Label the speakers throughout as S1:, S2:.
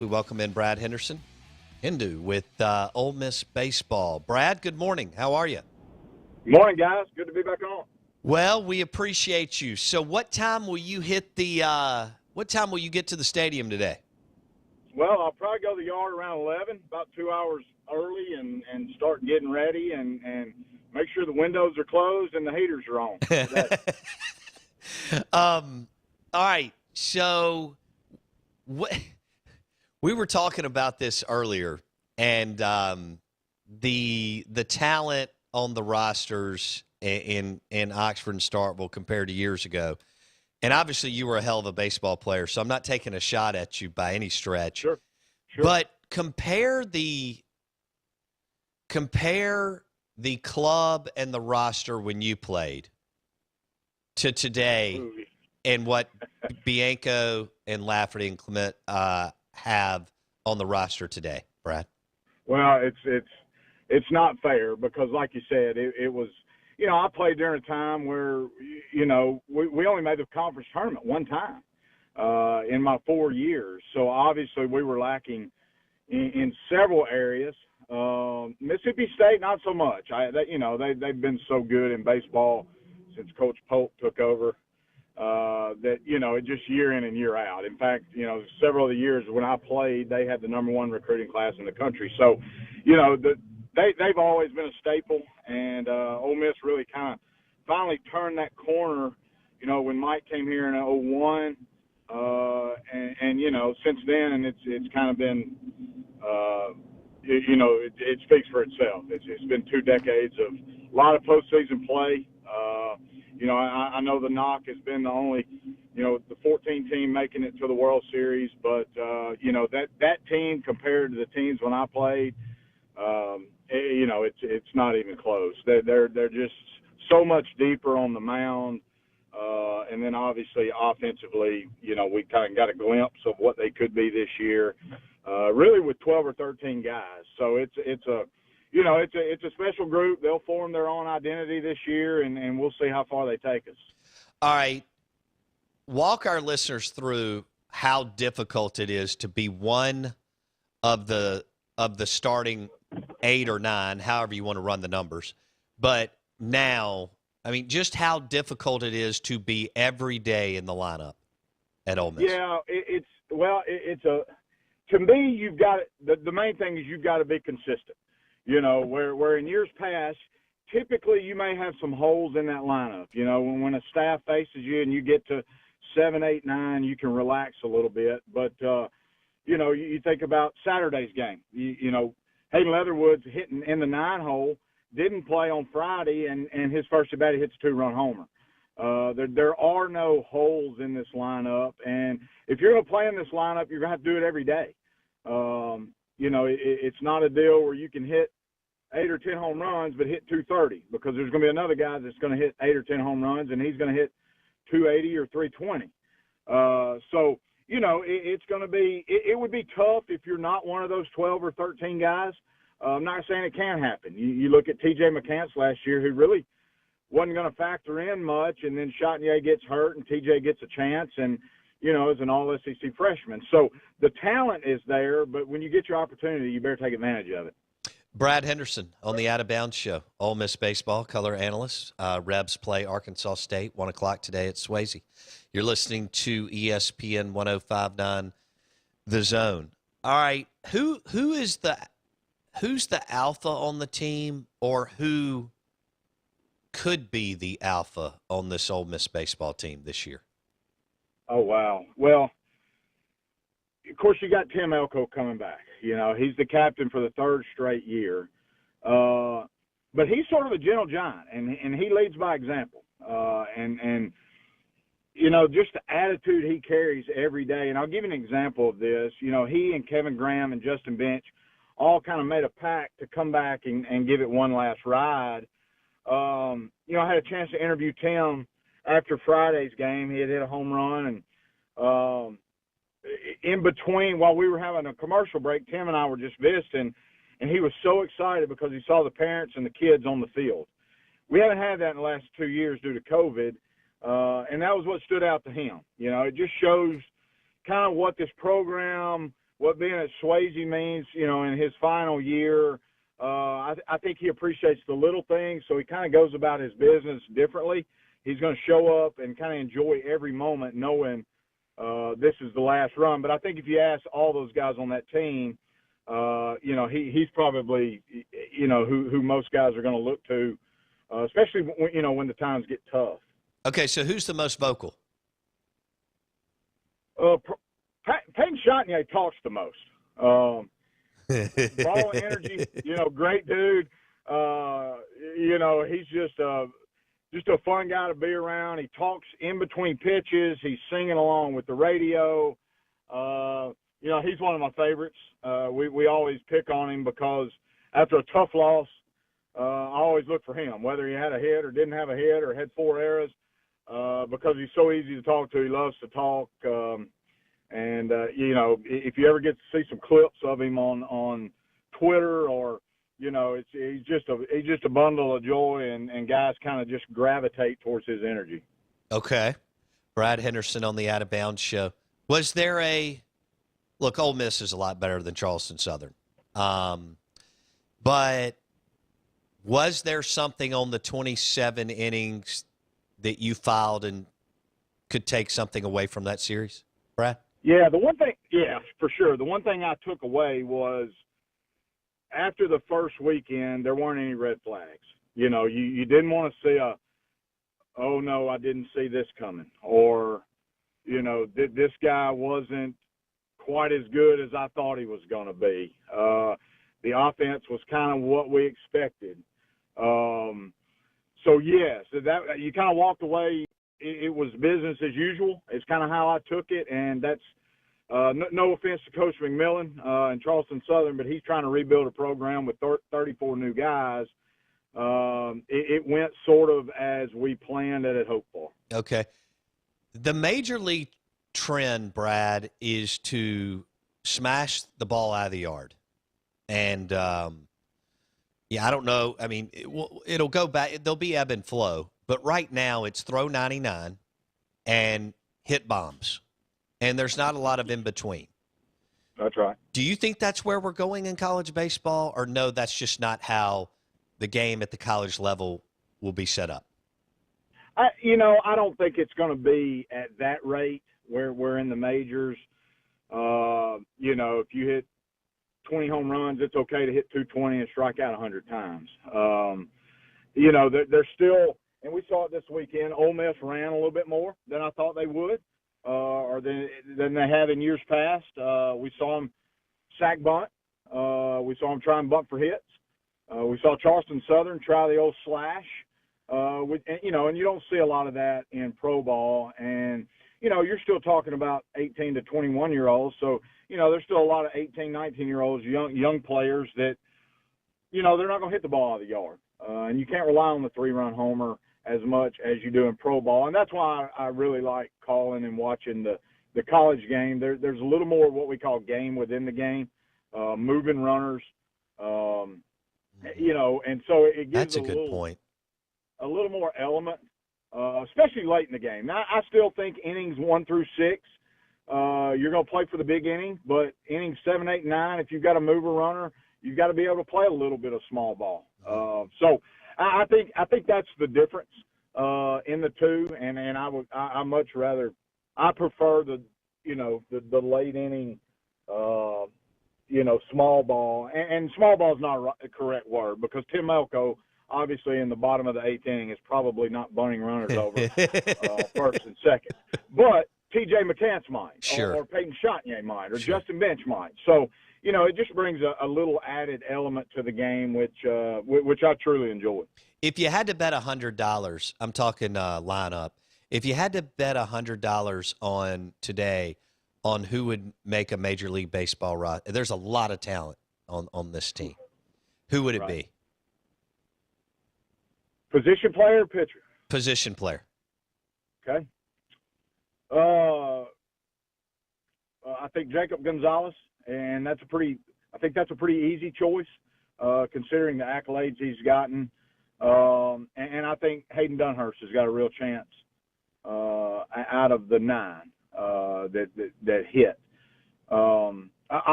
S1: We welcome in Brad Henderson, Hindu, with Ole Miss baseball. Brad, good morning. How are you?
S2: Morning, guys. Good to be back on.
S1: Well, we appreciate you. So, what time will you hit the? What time will you get to the stadium today?
S2: Well, I'll probably go to the yard around 11, about 2 hours early, and start getting ready and make sure the windows are closed and the heaters are on today.
S1: All right. So, what we were talking about this earlier, and the talent on the rosters in Oxford and Starkville compared to years ago. And obviously, you were a hell of a baseball player, so I'm not taking a shot at you by any stretch.
S2: Sure, sure.
S1: But compare the club and the roster when you played to today,
S2: Ooh.
S1: and what Bianco and Lafferty and Clement have on the roster today, Brad.
S2: Well, it's not fair because, like you said, it was. I played during a time where we only made the conference tournament one time in my 4 years. So obviously we were lacking in several areas. Mississippi State, not so much. They've been so good in baseball since Coach Polk took over that it just year in and year out. In fact, several of the years when I played, they had the number one recruiting class in the country. So, they've always been a staple, and Ole Miss really kind of finally turned that corner. When Mike came here in '01, and since then, and it's kind of been. It speaks for itself. It's been 2 decades of a lot of postseason play. I know the knock has been the only, the 14 team making it to the World Series, but that team compared to the teams when I played, it's not even close. They're just so much deeper on the mound, and then obviously offensively, we kind of got a glimpse of what they could be this year. Really with 12 or 13 guys. So it's a special group. They'll form their own identity this year, and we'll see how far they take us.
S1: All right. Walk our listeners through how difficult it is to be one of the starting 8 or 9, however you want to run the numbers. But now, just how difficult it is to be every day in the lineup at Ole Miss.
S2: Yeah, to me, you've got the main thing is you've got to be consistent. Where in years past, typically you may have some holes in that lineup. When a staff faces you and you get to 7, 8, 9, you can relax a little bit. But you think about Saturday's game. Hayden Leatherwood's hitting in the 9 hole, didn't play on Friday, and his first at bat he hits a 2-run homer. There are no holes in this lineup, and if you're going to play in this lineup, you're going to have to do it every day. It's not a deal where you can hit 8 or 10 home runs but hit 230, because there's going to be another guy that's going to hit 8 or 10 home runs, and he's going to hit 280 or 320. It's going to be – it would be tough if you're not one of those 12 or 13 guys. I'm not saying it can't happen. You look at T.J. McCants last year, who really – wasn't going to factor in much, and then Chatinier gets hurt and TJ gets a chance, and, is an all-SEC freshman. So the talent is there, but when you get your opportunity, you better take advantage of it.
S1: Brad Henderson on the Out of Bounds Show, Ole Miss baseball color analyst. Rebs play Arkansas State, 1 o'clock today at Swayze. You're listening to ESPN 105.9 The Zone. All right, who's the alpha on the team, or who could be the alpha on this Ole Miss baseball team this year?
S2: Oh, wow. Well, of course, you got Tim Elko coming back. He's the captain for the 3rd straight year. But he's sort of a gentle giant, and he leads by example. And just the attitude he carries every day. And I'll give you an example of this. He and Kevin Graham and Justin Bench all kind of made a pact to come back and give it one last ride. I had a chance to interview Tim after Friday's game. He had hit a home run, and in between, while we were having a commercial break, Tim and I were just visiting, and he was so excited because he saw the parents and the kids on the field. We haven't had that in the last 2 years due to COVID, and that was what stood out to him. It just shows kind of what this program what being at Swayze means, in his final year. I think he appreciates the little things, so he kind of goes about his business differently. He's going to show up and kind of enjoy every moment knowing this is the last run. But I think if you ask all those guys on that team, he's probably, who most guys are going to look to, especially when the times get tough.
S1: Okay, so who's the most vocal?
S2: Peyton Chotinier talks the most. Ball of energy, great dude. He's just a fun guy to be around. He talks in between pitches. He's singing along with the radio. He's one of my favorites. We always pick on him because after a tough loss, I always look for him, whether he had a hit or didn't have a hit or had 4 errors, because he's so easy to talk to. He loves to talk. If you ever get to see some clips of him on Twitter or, he's just a bundle of joy, and guys kind of just gravitate towards his energy.
S1: Okay. Brad Henderson on the Out of Bounds show. Was there look, Ole Miss is a lot better than Charleston Southern. But was there something on the 27 innings that you filed and could take something away from that series, Brad?
S2: Yeah, for sure. The one thing I took away was after the first weekend, there weren't any red flags. You didn't want to see oh, no, I didn't see this coming. Or, this guy wasn't quite as good as I thought he was going to be. The offense was kind of what we expected. Yes, that you kind of walked away. It was business as usual. It's kind of how I took it, and that's no offense to Coach McMillan and Charleston Southern, but he's trying to rebuild a program with 34 new guys. It went sort of as we planned and had hoped for. Okay.
S1: The major league trend, Brad, is to smash the ball out of the yard. And, I don't know. I mean, it'll go back. There'll be ebb and flow. But right now it's throw 99 and hit bombs. And there's not a lot of in between.
S2: That's right.
S1: Do you think that's where we're going in college baseball? Or no, that's just not how the game at the college level will be set up?
S2: I don't think it's going to be at that rate where we're in the majors. If you hit 20 home runs, it's okay to hit 220 and strike out 100 times. They're still – and we saw it this weekend. Ole Miss ran a little bit more than I thought they would, or than they have in years past. We saw them sack bunt. We saw them try and bunt for hits. We saw Charleston Southern try the old slash. And you don't see a lot of that in pro ball. And, you're still talking about 18 to 21-year-olds. So, there's still a lot of 18, 19-year-olds, young players that, they're not going to hit the ball out of the yard. And you can't rely on the 3-run homer as much as you do in pro ball. And that's why I really like calling and watching the college game. There's a little more of what we call game within the game, moving runners, and so it gives
S1: That's a good point.
S2: A little more element, especially late in the game. Now, I still think innings 1 through 6, you're going to play for the big inning, but innings 7, 8, 9, if you've got a mover runner, you've got to be able to play a little bit of small ball. So I think that's the difference in the two, and I much rather I prefer the late inning small ball, and small ball is not a correct word because Tim Elko obviously in the bottom of the 8th inning is probably not bunting runners over first and second, but T.J. McCants might,
S1: sure.
S2: or Peyton Chotinier might, or
S1: sure.
S2: Justin Bench might. So, it just brings a little added element to the game, which I truly enjoy.
S1: If you had to bet $100, I'm talking lineup. If you had to bet $100 on today on who would make a Major League Baseball roster, there's a lot of talent on this team. Who would it be?
S2: Position player or pitcher?
S1: Position player.
S2: Okay. I think Jacob Gonzalez, and I think that's a pretty easy choice, considering the accolades he's gotten. And I think Hayden Dunhurst has got a real chance out of the 9 that hit.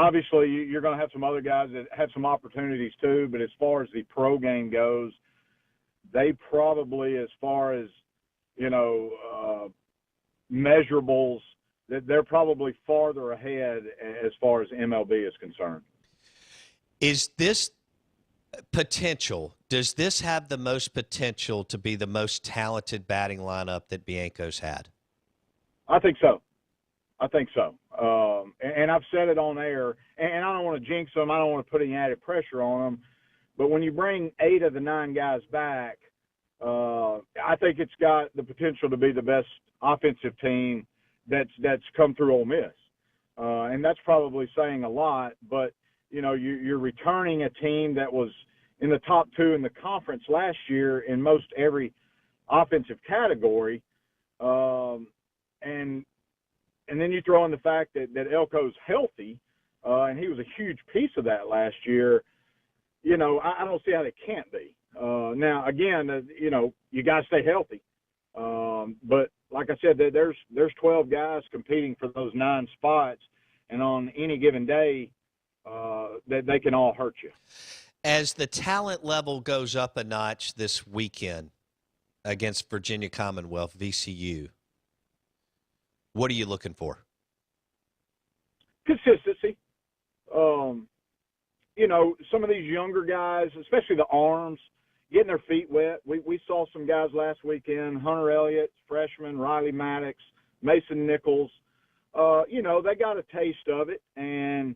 S2: obviously you're going to have some other guys that have some opportunities too, but as far as the pro game goes, they probably, as far as, measurables, that they're probably farther ahead as far as MLB is concerned.
S1: Is this potential, does this have the most potential to be the most talented batting lineup that Bianco's had?
S2: I think so. And I've said it on air, and I don't want to jinx them. I don't want to put any added pressure on them. But when you bring 8 of the 9 guys back, I think it's got the potential to be the best offensive team that's come through Ole Miss. And that's probably saying a lot, but, you're returning a team that was in the top 2 in the conference last year in most every offensive category. And then you throw in the fact that Elko's healthy, and he was a huge piece of that last year. I don't see how they can't be. Now, again, you got to stay healthy. But like I said, there's 12 guys competing for those 9 spots, and on any given day, that they can all hurt you.
S1: As the talent level goes up a notch this weekend against Virginia Commonwealth, VCU, what are you looking for?
S2: Consistency. Some of these younger guys, especially the arms, getting their feet wet. We saw some guys last weekend, Hunter Elliott, freshman, Riley Maddox, Mason Nichols. They got a taste of it. And,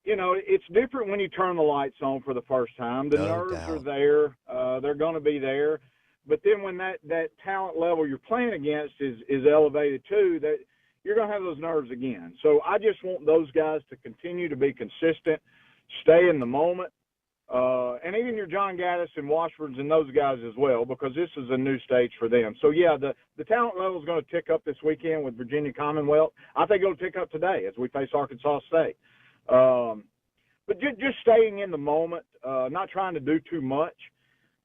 S2: it's different when you turn the lights on for the first time. The nerves are there. They're going to be there. But then when that talent level you're playing against is elevated too, that you're going to have those nerves again. So I just want those guys to continue to be consistent, stay in the moment, and even your John Gaddis and Washburns and those guys as well, because this is a new stage for them. So, yeah, the talent level is going to tick up this weekend with Virginia Commonwealth. I think it'll tick up today as we face Arkansas State. But just staying in the moment, not trying to do too much.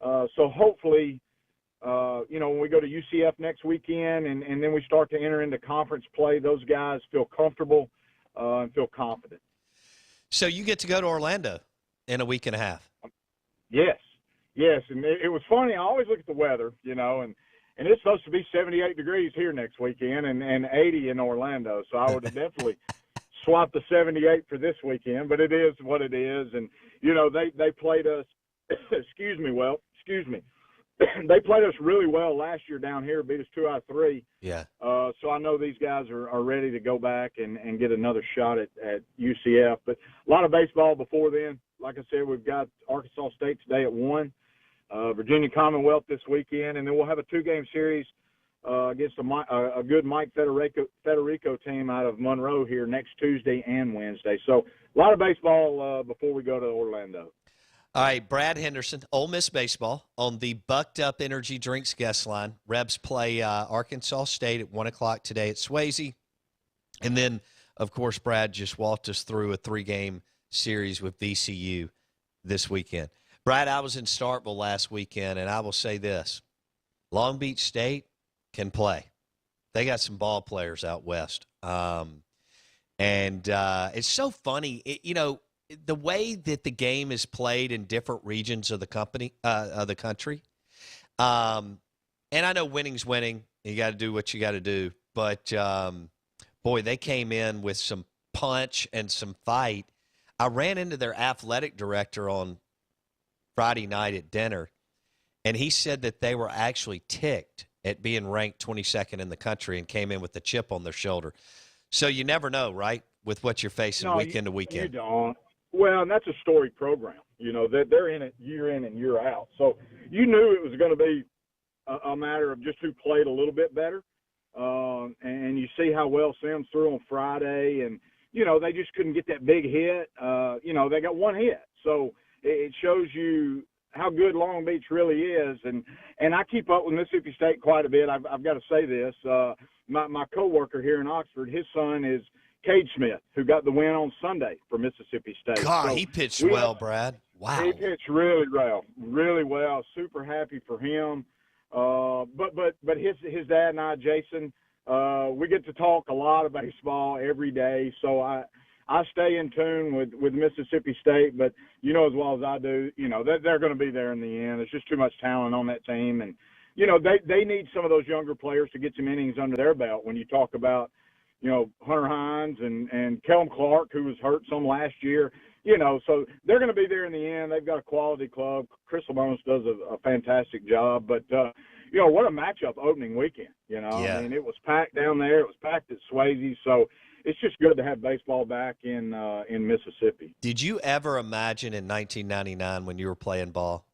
S2: So hopefully, when we go to UCF next weekend and then we start to enter into conference play, those guys feel comfortable and feel confident.
S1: So you get to go to Orlando in a week and a half.
S2: Yes. And it was funny. I always look at the weather, and it's supposed to be 78 degrees here next weekend and 80 in Orlando. So I would have definitely swapped the 78 for this weekend, but it is what it is. And, they played us, excuse me. They played us really well last year down here, beat us 2 out of 3.
S1: Yeah.
S2: So I know these guys are ready to go back and get another shot at UCF. But a lot of baseball before then. Like I said, we've got Arkansas State today at 1, Virginia Commonwealth this weekend, and then we'll have a 2-game series against a good Mike Federico team out of Monroe here next Tuesday and Wednesday. So a lot of baseball before we go to Orlando.
S1: All right, Brad Henderson, Ole Miss baseball on the Bucked Up Energy Drinks guest line. Rebs play Arkansas State at 1 o'clock today at Swayze. And then, of course, Brad just walked us through a 3-game series with VCU this weekend. Brad, I was in Starkville last weekend, and I will say this. Long Beach State can play. They got some ball players out west. And it's so funny, the way that the game is played in different regions of the country. And I know winning's winning. You got to do what you got to do. But, boy, they came in with some punch and some fight. I ran into their athletic director on Friday night at dinner, and he said that they were actually ticked at being ranked 22nd in the country and came in with a chip on their shoulder. So you never know, right, with what you're facing weekend to weekend.
S2: You don't. Well, and that's a storied program, that they're in it year in and year out. So you knew it was going to be a matter of just who played a little bit better. And you see how well Sims threw on Friday, and, they just couldn't get that big hit. They got one hit. So it shows you how good Long Beach really is. And I keep up with Mississippi State quite a bit. I've got to say this. My coworker here in Oxford, his son is Cade Smith, who got the win on Sunday for Mississippi State.
S1: God, so he pitched well, Brad. Wow.
S2: He pitched really well. Super happy for him. But his dad and I, Jason, we get to talk a lot of baseball every day. So I I stay in tune with Mississippi State, but you know as well as I do, you know, they're going to be there in the end. There's just too much talent on that team. And, you know, they need some of those younger players to get some innings under their belt. When you talk about, you know, Hunter Hines and Kellum Clark, who was hurt some last year, you know, so they're going to be there in the end. They've got a quality club. Chris Lamonis does a fantastic job. But, you know, what a matchup opening weekend, you know.
S1: Yeah.
S2: I mean, it was packed down there. It was packed at Swayze. So it's just good to have baseball back in Mississippi.
S1: Did you ever imagine in 1999 when you were playing ball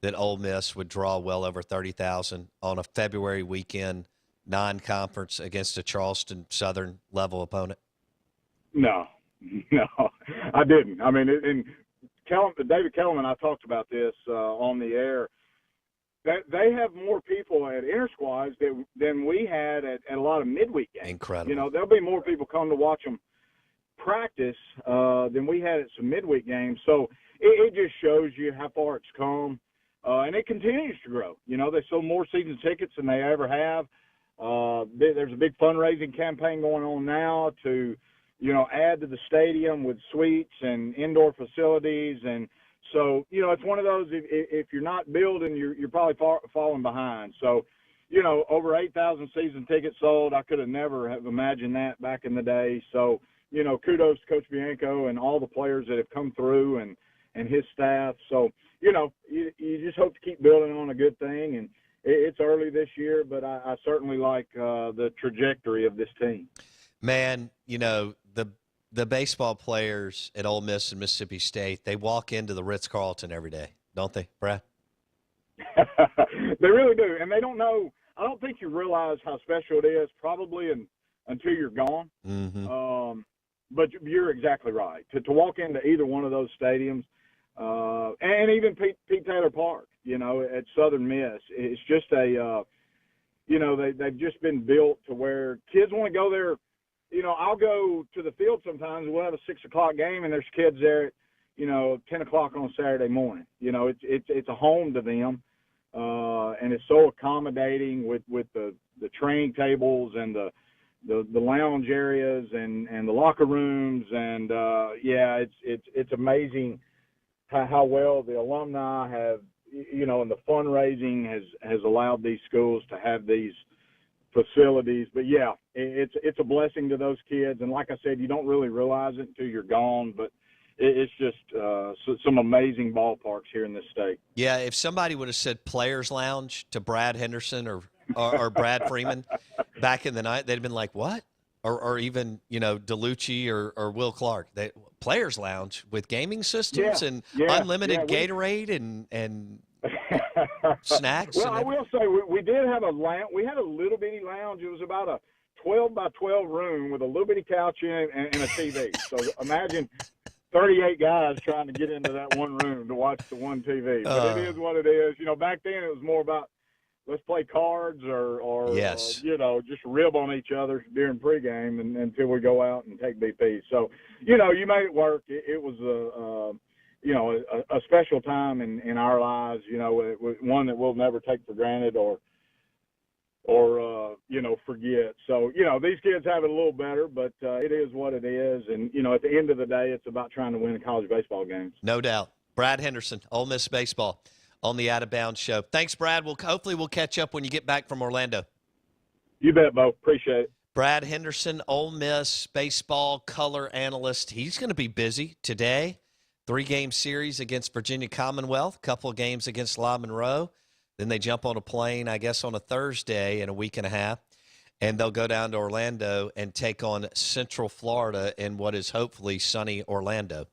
S1: that Ole Miss would draw well over 30,000 on a February weekend, non-conference against a Charleston Southern level opponent?
S2: No, I didn't. I mean, and David Kellum and I talked about this on the air. They have more people at inter-squads than we had at a lot of midweek games.
S1: Incredible.
S2: You know, there'll be more people come to watch them practice than we had at some midweek games. So it just shows you how far it's come. And it continues to grow. You know, they sold more season tickets than they ever have. There's a big fundraising campaign going on now to, you know, add to the stadium with suites and indoor facilities. And so, you know, it's one of those, if you're not building, you're probably falling behind. So, you know, over 8,000 season tickets sold. I could have never have imagined that back in the day. So, you know, kudos to Coach Bianco and all the players that have come through and his staff. So, you know, you just hope to keep building on a good thing. And it's early this year, but I certainly like the trajectory of this team.
S1: Man, you know, the baseball players at Ole Miss and Mississippi State, they walk into the Ritz-Carlton every day, don't they, Brad?
S2: They really do. And they don't know – I don't think you realize how special it is probably until you're gone.
S1: Mm-hmm.
S2: But you're exactly right. To walk into either one of those stadiums, and even Pete Taylor Park, you know, at Southern Miss, it's just you know, they've just been built to where kids want to go there. You know, I'll go to the field sometimes. We'll have a 6 o'clock game, and there's kids there at, you know, 10 o'clock on Saturday morning. You know, it's a home to them, and it's so accommodating with the training tables and the lounge areas and the locker rooms. And, yeah, it's amazing how well the alumni have, you know, and the fundraising has allowed these schools to have these facilities. But yeah, it's a blessing to those kids. And like I said, you don't really realize it until you're gone, but it's just some amazing ballparks here in this state.
S1: Yeah, if somebody would have said Players Lounge to Brad Henderson or Brad Freeman back in the night, they'd have been like, what? Or even, you know, DeLucci or Will Clark. Players Lounge with gaming systems and unlimited Gatorade and snacks.
S2: Well, I will say we did have a lounge. We had a little bitty lounge. It was about a 12 by 12 room with a little bitty couch in it and a TV. So imagine 38 guys trying to get into that one room to watch the one TV. But it is what it is. You know, back then it was more about let's play cards or
S1: yes.
S2: You know, just rib on each other during pregame until we go out and take BP. So, you know, you made it work. It was you know, a special time in our lives, you know, it was one that we'll never take for granted or you know, forget. So, you know, these kids have it a little better, but it is what it is. And, you know, at the end of the day, it's about trying to win a college baseball games.
S1: No doubt. Brad Henderson, Ole Miss Baseball on the Out of Bounds Show. Thanks, Brad. Hopefully we'll catch up when you get back from Orlando.
S2: You bet, Bo. Appreciate it.
S1: Brad Henderson, Ole Miss baseball color analyst. He's going to be busy today. 3-game series against Virginia Commonwealth, couple of games against La Monroe. Then they jump on a plane, I guess, on a Thursday in a week and a half, and they'll go down to Orlando and take on Central Florida in what is hopefully sunny Orlando.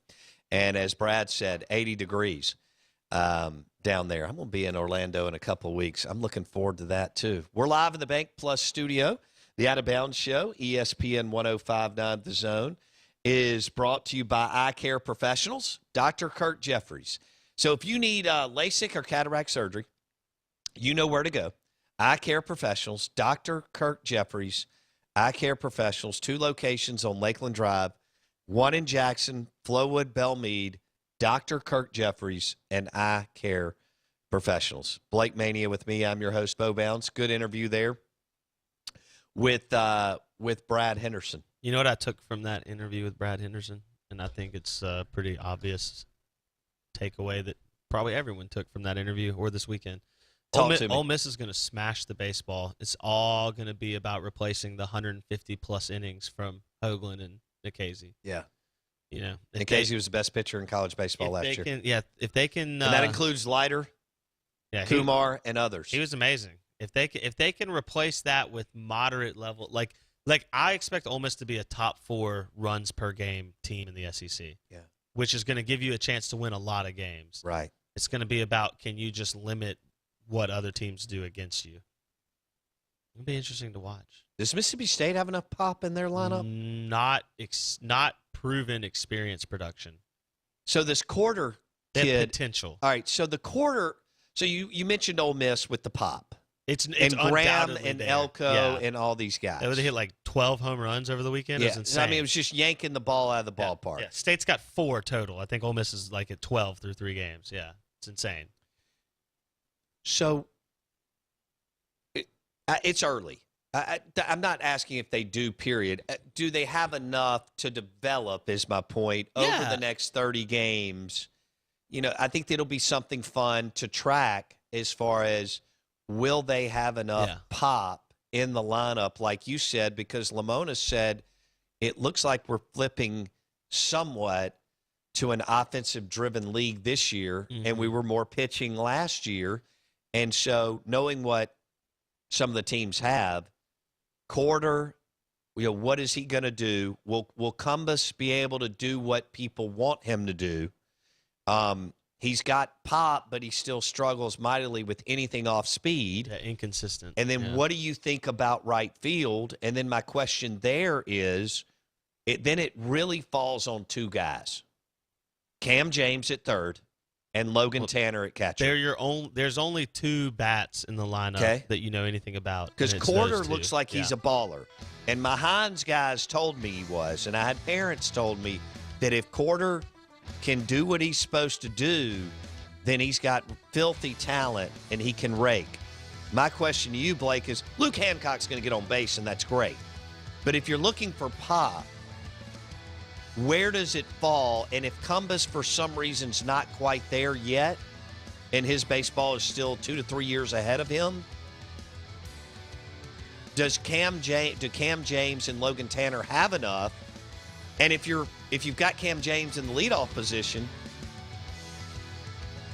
S1: And as Brad said, 80 degrees down there. I'm going to be in Orlando in a couple of weeks. I'm looking forward to that, too. We're live in the Bank Plus studio. The Out of Bounds Show, ESPN 105.9 The Zone, is brought to you by Eye Care Professionals, Dr. Kurt Jeffries. So if you need LASIK or cataract surgery, you know where to go. Eye Care Professionals, Dr. Kurt Jeffries, Eye Care Professionals, 2 locations on Lakeland Drive, 1 in Jackson, Flowood, Belmead, Dr. Kurt Jeffries, and Eye Care Professionals. Blake Mania with me. I'm your host, Bo Bounds. Good interview there with Brad Henderson.
S3: You know what I took from that interview with Brad Henderson? and I think it's a pretty obvious takeaway that probably everyone took from that interview or this weekend. Ole Miss is going to smash the baseball. It's all going to be about replacing the 150-plus innings from Hoagland and Nikhazy.
S1: Yeah.
S3: You know,
S1: Nikhazy was the best pitcher in college baseball last year.
S3: If they can,
S1: and that includes Leiter, Kumar, and others.
S3: He was amazing. If they can replace that with moderate level, like I expect Ole Miss to be a top 4 runs per game team in the SEC.
S1: Yeah,
S3: which is going to give you a chance to win a lot of games.
S1: Right.
S3: It's going to be about, can you just limit what other teams do against you? It'll be interesting to watch.
S1: Does Mississippi State have enough pop in their lineup?
S3: Not proven experience production.
S1: So this quarter
S3: They have potential.
S1: All right. So the quarter. So you mentioned Ole Miss with the pop.
S3: It's
S1: and Graham and
S3: there.
S1: Elko and all these guys.
S3: They hit like 12 home runs over the weekend.
S1: Yeah.
S3: It was insane.
S1: I mean, it was just yanking the ball out of the ballpark.
S3: Yeah. State's got 4 total. I think Ole Miss is like at 12 through 3 games. Yeah, it's insane.
S1: So it's early. I'm not asking if they do, period. Do they have enough to develop, is my point, over the next 30 games? You know, I think it'll be something fun to track as far as will they have enough pop in the lineup, like you said, because Lamona said it looks like we're flipping somewhat to an offensive-driven league this year, and we were more pitching last year. And so knowing what some of the teams have, Quarter, what is he going to do? Will Cumbus be able to do what people want him to do? He's got pop, but he still struggles mightily with anything off speed.
S3: Yeah, inconsistent.
S1: And then what do you think about right field? And then my question there is, it really falls on 2 guys, Cam James at third and Logan Tanner at catcher.
S3: There's only 2 bats in the lineup that you know anything about.
S1: Because Quarter looks like he's a baller. And my Hines guys told me he was, and I had parents told me that if Quarter can do what he's supposed to do, then he's got filthy talent and he can rake. My question to you, Blake, is Luke Hancock's going to get on base, and that's great. But if you're looking for pop, where does it fall? And if Cumbus, for some reason, is not quite there yet, and his baseball is still 2 to 3 years ahead of him, do Cam James and Logan Tanner have enough? And if you've got Cam James in the leadoff position,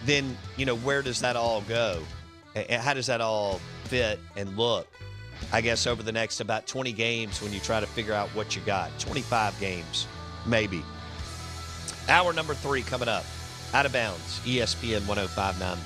S1: then where does that all go? How does that all fit and look? I guess over the next about 20 games when you try to figure out what you got. 25 games. Maybe. Hour number 3 coming up. Out of Bounds, ESPN 105.9.